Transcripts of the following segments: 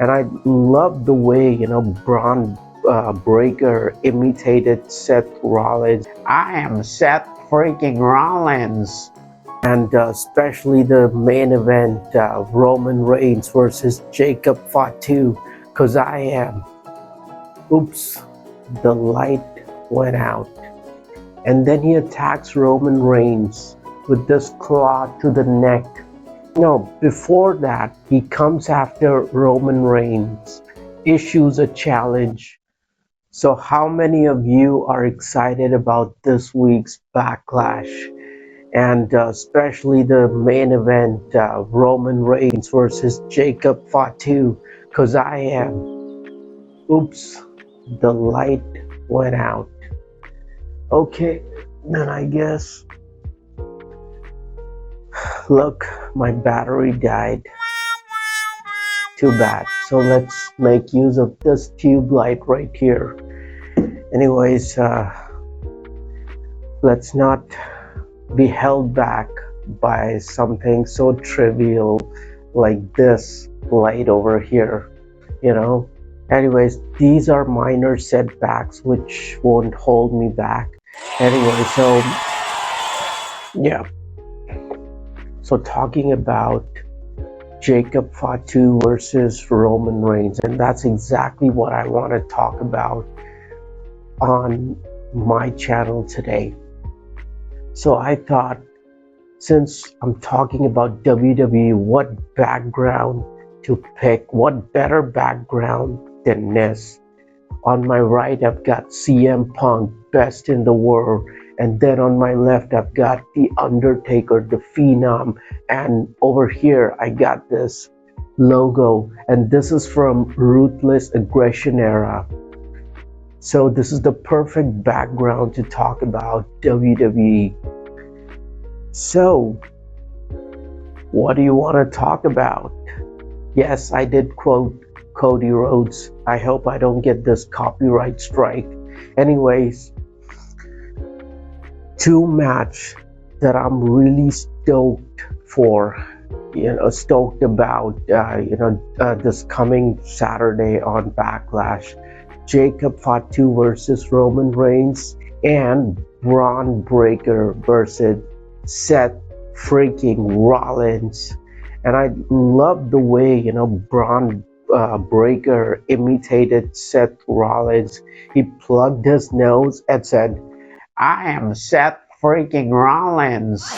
And I love the way, Bron Breaker imitated Seth Rollins. I am Seth freaking Rollins. And especially the main event, Roman Reigns versus Jacob Fatu, because I am. Oops, the light went out. And then he attacks Roman Reigns with this claw to the neck. No, before that, he comes after Roman Reigns, issues a challenge. So how many of you are excited about this week's Backlash? And especially the main event, Roman Reigns versus Jacob Fatu, because I am. Oops, the light went out. Okay, then I guess. Look, my battery died. Too bad. So let's make use of this tube light right here. Anyways, let's not be held back by something so trivial like this light over here, Anyways, these are minor setbacks which won't hold me back. Anyway, so yeah. So talking about Jacob Fatu versus Roman Reigns, and that's exactly what I want to talk about on my channel today. So I thought, since I'm talking about WWE, what background to pick, what better background than this? On my right, I've got CM Punk, best in the world. And then on my left, I've got The Undertaker, the Phenom. And over here, I got this logo. And this is from Ruthless Aggression era. So this is the perfect background to talk about WWE. So, what do you want to talk about? Yes, I did quote Cody Rhodes. I hope I don't get this copyright strike. Anyways, two match that I'm really stoked for, stoked about, this coming Saturday on Backlash. Jacob Fatu versus Roman Reigns and Bron Breaker versus Seth freaking Rollins. And I love the way, Bron Breaker imitated Seth Rollins. He plugged his nose and said, I am Seth freaking Rollins.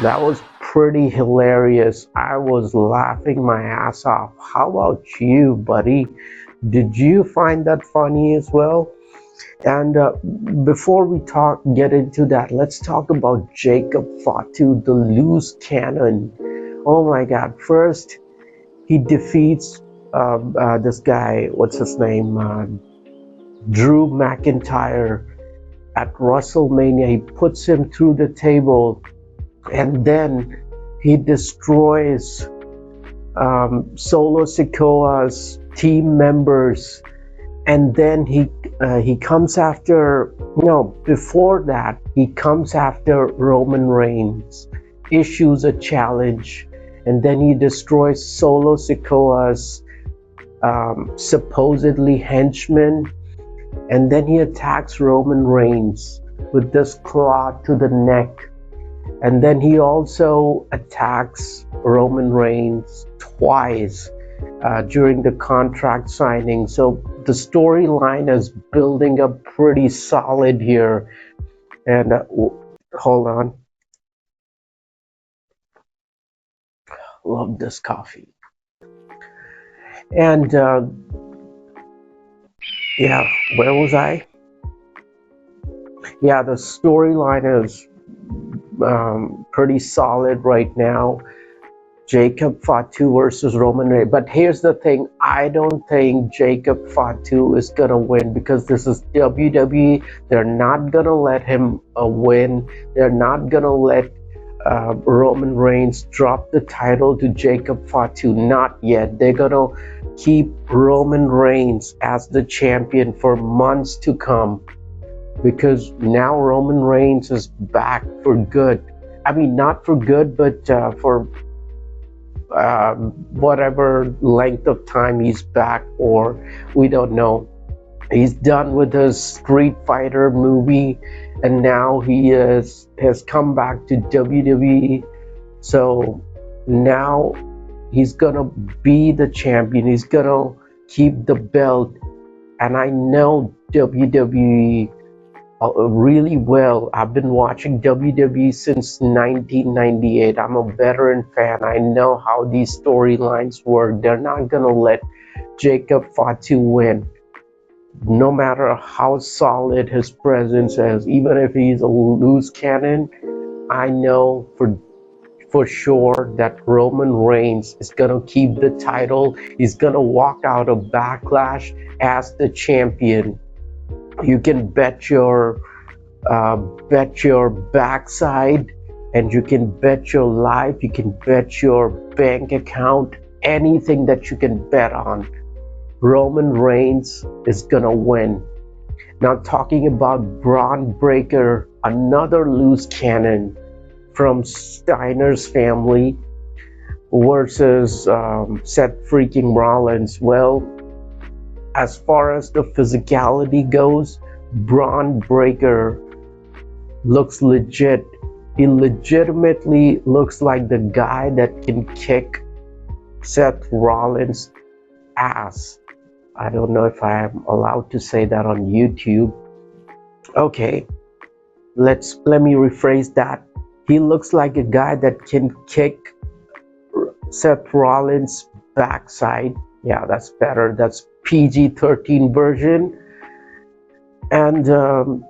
That was pretty hilarious. I was laughing my ass off. How about you, buddy? Did you find that funny as well? And before we get into that, let's talk about Jacob Fatu, the loose cannon. Oh my God! First, he defeats this guy. What's his name? Drew McIntyre at WrestleMania. He puts him through the table, and then he destroys Solo Sikoa's team members. And then he comes after, before that, he comes after Roman Reigns, issues a challenge, and then he destroys Solo Sikoa's supposedly henchman, and then he attacks Roman Reigns with this claw to the neck, and then he also attacks Roman Reigns twice during the contract signing. So the storyline is building up pretty solid here. And hold on. Love this coffee. And yeah, where was I? Yeah, the storyline is pretty solid right now. Jacob Fatu versus Roman Reigns. But here's the thing, I don't think Jacob Fatu is gonna win, because this is WWE. They're not gonna let him win. They're not gonna let Roman Reigns drop the title to Jacob Fatu. Not yet. They're gonna keep Roman Reigns as the champion for months to come, because now Roman Reigns is back for good. I mean, not for good, but for whatever length of time he's back for, we don't know. He's done with his Street Fighter movie, and now has come back to WWE. So now he's gonna be the champion. He's gonna keep the belt, and I know WWE really well. I've been watching WWE since 1998. I'm a veteran fan. I know how these storylines work. They're not gonna let Jacob Fatu win, no matter how solid his presence is. Even if he's a loose cannon, I know for sure that Roman Reigns is gonna keep the title. He's gonna walk out of Backlash as the champion. You can bet your backside, and you can bet your life. You can bet your bank account. Anything that you can bet on, Roman Reigns is gonna win. Now talking about Braun Breaker, another loose cannon from Steiner's family versus Seth freaking Rollins. Well, as far as the physicality goes, Braun Breaker looks legit. He legitimately looks like the guy that can kick Seth Rollins' ass. I don't know if I am allowed to say that on YouTube. Okay, let me rephrase that. He looks like a guy that can kick Seth Rollins' backside. Yeah, that's better. That's PG-13 version. And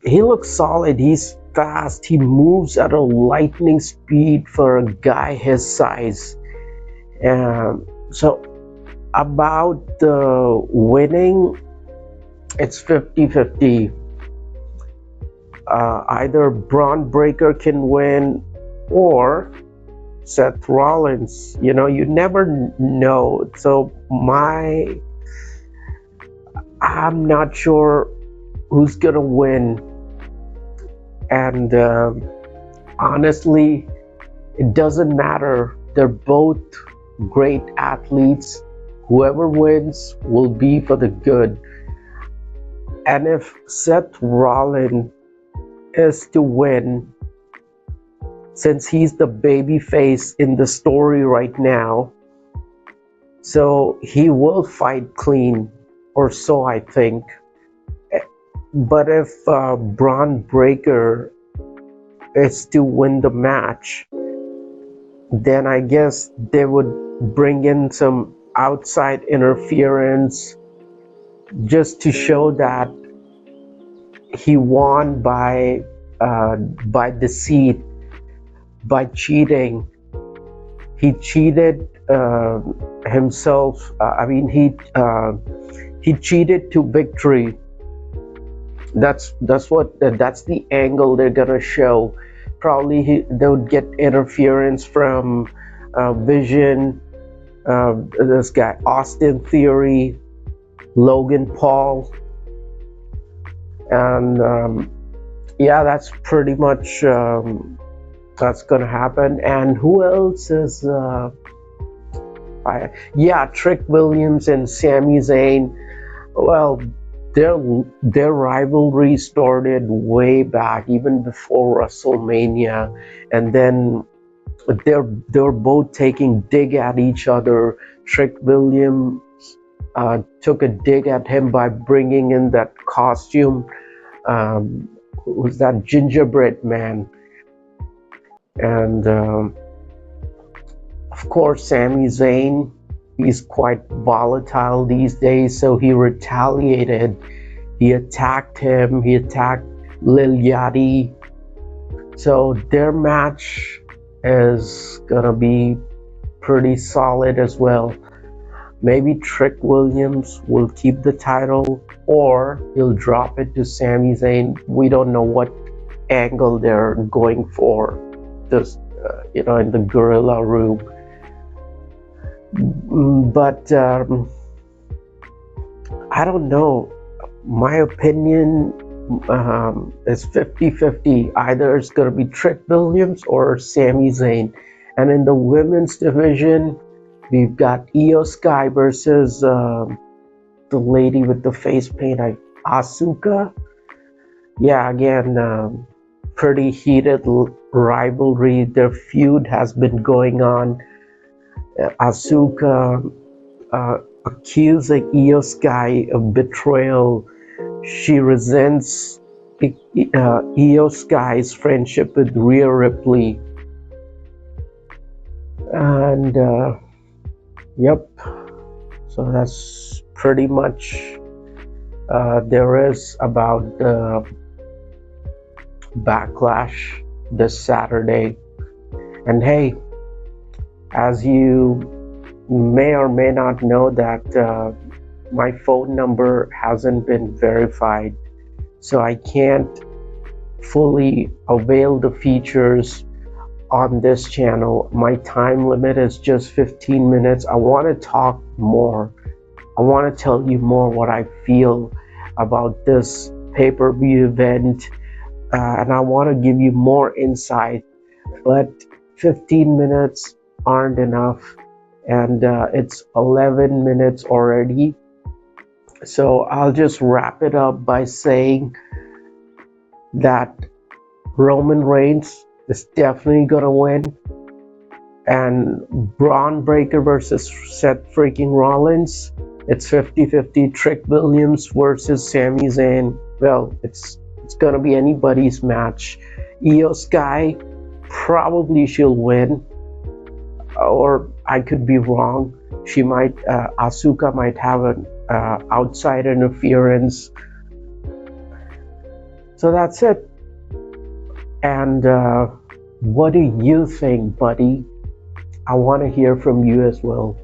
he looks solid. He's fast. He moves at a lightning speed for a guy his size. So about the winning, it's 50-50. Either Braun Breaker can win or Seth Rollins. You know, you never know. So I'm not sure who's gonna win. And honestly, it doesn't matter. They're both great athletes. Whoever wins will be for the good. And if Seth Rollins is to win, since he's the baby face in the story right now, so he will fight clean, or so I think. But if Braun Breaker is to win the match, then I guess they would bring in some outside interference just to show that he won by deceit, by cheating. He cheated himself. He cheated to victory. That's the angle they're gonna show. Probably they would get interference from Vision, this guy Austin Theory, Logan Paul, and yeah, that's pretty much that's gonna happen. And who else is? Trick Williams and Sami Zayn. Well, their rivalry started way back, even before WrestleMania, and then they're both taking dig at each other. Trick Williams took a dig at him by bringing in that costume. Who's that gingerbread man? And of course, Sami Zayn. He's quite volatile these days, so he retaliated. He attacked him. He attacked Lil Yachty. So their match is gonna be pretty solid as well. Maybe Trick Williams will keep the title, or he'll drop it to Sami Zayn. We don't know what angle they're going for. This, in the gorilla room. But I don't know. My opinion is 50-50. Either it's going to be Trick Williams or Sami Zayn. And in the women's division, We've got Iyo Sky versus the lady with the face paint, Asuka. Yeah, again, pretty heated rivalry. Their feud has been going on. Asuka accusing Iyo Sky of betrayal. She resents Iyo Sky's friendship with Rhea Ripley. And yep, so that's pretty much there is about the Backlash this Saturday. And hey, as you may or may not know that my phone number hasn't been verified, so I can't fully avail the features on this channel. My time limit is just 15 minutes. I want to talk more. I want to tell you more what I feel about this pay-per-view event, and I want to give you more insight, but 15 minutes aren't enough, and it's 11 minutes already. So I'll just wrap it up by saying that Roman Reigns is definitely gonna win, and Braun Breaker versus Seth freaking Rollins, it's 50-50. Trick Williams versus Sami Zayn, well, it's gonna be anybody's match. Iyo Sky, probably she'll win, or I could be wrong. She might, Asuka might have an outside interference. So that's it. And what do you think, buddy? I want to hear from you as well.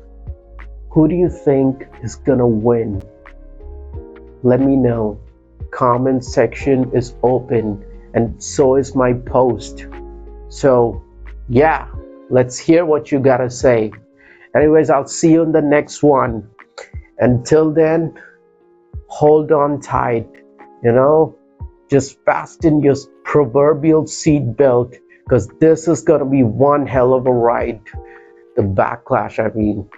Who do you think is gonna win? Let me know. Comment section is open, and so is my post. So yeah, let's hear what you gotta say. Anyways, I'll see you in the next one. Until then, hold on tight, just fasten your proverbial seatbelt, because this is gonna be one hell of a ride. The Backlash, I mean.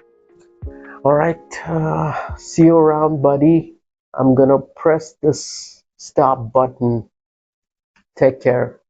All right, see you around, buddy. I'm gonna press this stop button. Take care.